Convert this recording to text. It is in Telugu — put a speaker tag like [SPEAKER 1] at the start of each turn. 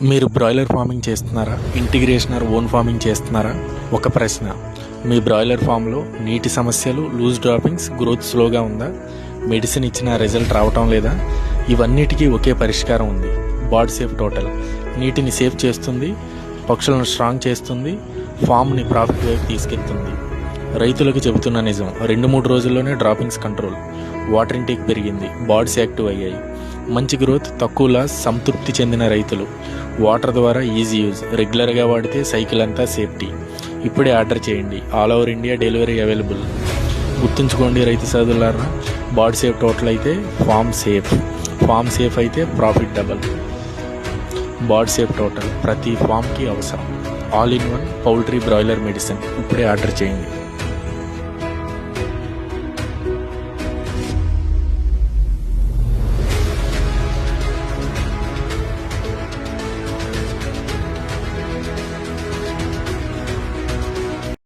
[SPEAKER 1] మీరు బ్రాయిలర్ ఫార్మింగ్ చేస్తున్నారా? ఇంటిగ్రేషన్ ఆర్ ఓన్ ఫార్మింగ్ చేస్తున్నారా? ఒక ప్రశ్న, మీ బ్రాయిలర్ ఫామ్లో నీటి సమస్యలు, లూజ్ డ్రాపింగ్స్, గ్రోత్ స్లోగా ఉందా? మెడిసిన్ ఇచ్చిన రిజల్ట్ రావటం లేదా? ఇవన్నిటికీ ఒకే పరిష్కారం ఉంది. బాడ్ సేఫ్ టోటల్ నీటిని సేఫ్ చేస్తుంది, పక్షులను స్ట్రాంగ్ చేస్తుంది, ఫామ్ని ప్రాఫిట్ వైపు తీసుకెళ్తుంది. రైతులకు చెబుతున్న నిజం, 2-3 రోజుల్లోనే డ్రాపింగ్స్ కంట్రోల్, వాటర్ ఇంటేక్ పెరిగింది, బాడ్స్ యాక్టివ్ అయ్యాయి, మంచి గ్రోత్, తక్కువ లాస్, సంతృప్తి చెందిన రైతులు. వాటర్ ద్వారా ఈజీ యూజ్, రెగ్యులర్గా వాడితే సైకిల్ అంతా సేఫ్టీ. ఇప్పుడే ఆర్డర్ చేయండి, all over India delivery available. గుర్తుంచుకోండి రైతు సోదరులారా, బాడ్ సేఫ్ టోటల్ అయితే ఫామ్ సేఫ్, ఫామ్ సేఫ్ అయితే ప్రాఫిట్ డబల్. బాడ్ సేఫ్ టోటల్ ప్రతి ఫామ్కి అవసరం. All in one poultry broiler medicine. ఇప్పుడే ఆర్డర్ చేయండి.